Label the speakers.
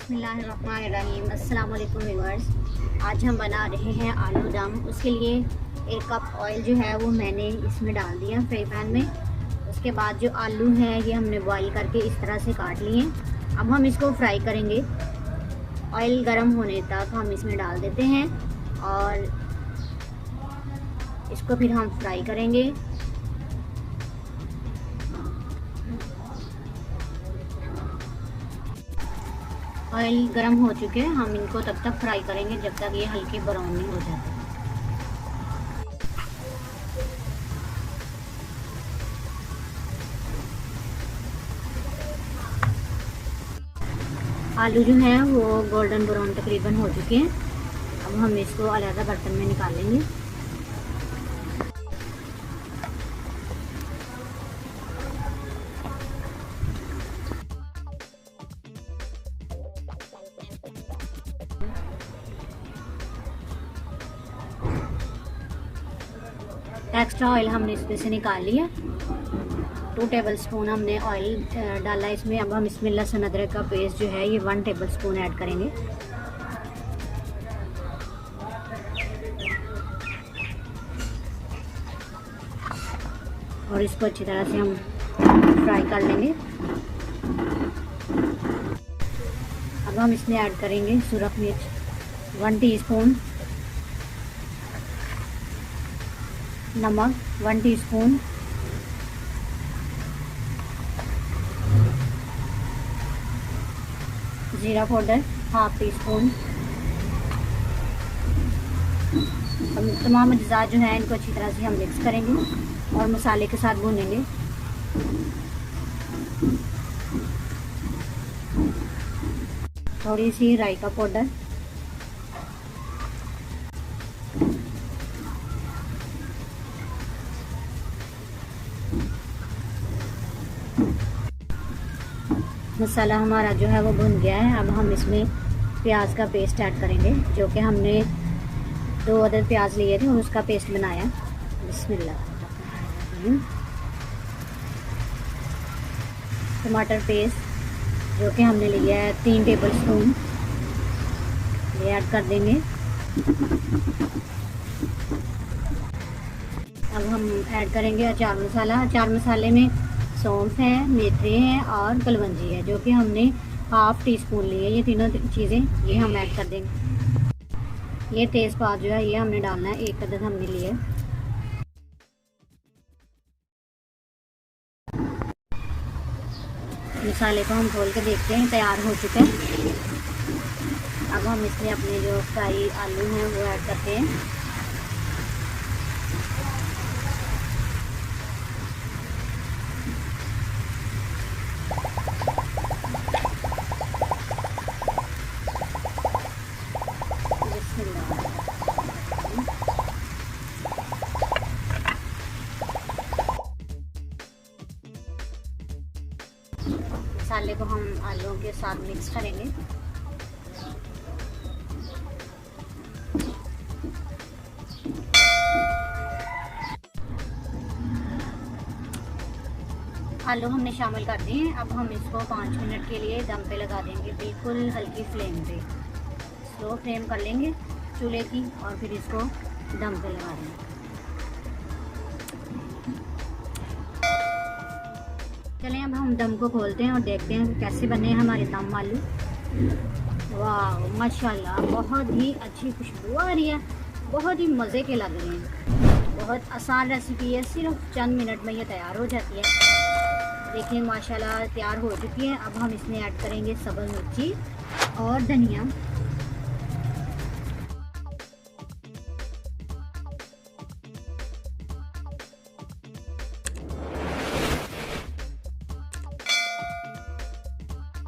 Speaker 1: बिस्मिल्लाहिर्रहमानिर्रहीम। अस्सलाम वालेकुम व्यूअर्स। आज हम बना रहे हैं आलू दम। उसके लिए 1 कप ऑयल जो है वो मैंने इसमें डाल दिया फ्राई पैन में। उसके बाद जो आलू हैं ये हमने बॉईल करके इस तरह से काट लिए। अब हम इसको फ्राई करेंगे। ऑयल गर्म होने तक हम इसमें डाल देते हैं और इसको फिर हम फ्राई करेंगे। ऑयल गर्म हो चुके हैं, हम इनको तब तक फ्राई करेंगे जब तक ये हल्के ब्राउन नहीं हो जाते। आलू जो हैं वो गोल्डन ब्राउन तकरीबन हो चुके हैं। अब हम इसको अलग बर्तन में निकाल लेंगे। एक्स्ट्रा ऑयल हमने इसमें से निकाल लिया। 2 टेबल स्पून हमने ऑयल डाला इसमें। अब हम इसमें लहसुन अदरक का पेस्ट जो है ये 1 टेबल स्पून ऐड करेंगे। और इसको अच्छी तरह से हम फ्राई कर लेंगे। अब हम इसमें ऐड करेंगे सुरख मिर्च 1 टीस्पून, नमक 1 टीस्पून, जीरा पाउडर 1/2 टीस्पून। हम तमाम अज्जा जो हैं इनको अच्छी तरह से हम मिक्स करेंगे और मसाले के साथ भूनेंगे। थोड़ी सी राई का पाउडर, मसाला हमारा जो है वो भुन गया है। अब हम इसमें प्याज का पेस्ट ऐड करेंगे जो कि हमने 2 अदद प्याज लिए थे और उसका पेस्ट बनाया। बिस्मिल्लाह। टमाटर पेस्ट जो कि हमने लिया है 3 टेबल स्पून, ये ऐड कर देंगे। अब हम ऐड करेंगे अचार मसाला। अचार मसाले में सौंफ है, मेथी है और कलवंजी है जो कि हमने 1/2 टीस्पून लिए। ये तीनों चीज़ें ये हम ऐड कर देंगे। ये तेज़पात जो है ये हमने डालना है, 1 अदद हमने लिए। मसाले को हम खोल के देखते हैं, तैयार हो चुके हैं। अब हम इसमें अपने जो फ्राई आलू हैं वो ऐड करते हैं। मसाले को हम आलूओं के साथ मिक्स करेंगे। आलू हमने शामिल कर दिए। अब हम इसको 5 मिनट के लिए दम पे लगा देंगे, बिल्कुल हल्की फ्लेम पे। स्लो फ्लेम कर लेंगे चूल्हे की और फिर इसको दम पे लगा देंगे। चलें अब हम दम को खोलते हैं और देखते हैं कैसे बने हैं हमारे दम आलू। वाह माशाल्लाह, बहुत ही अच्छी खुशबू आ रही है, बहुत ही मज़े के लग रहे हैं। बहुत आसान रेसिपी है, सिर्फ चंद मिनट में ये तैयार हो जाती है। देखिए माशाल्लाह तैयार हो चुकी है। अब हम इसमें ऐड करेंगे सब्ज़ मिर्ची और धनिया।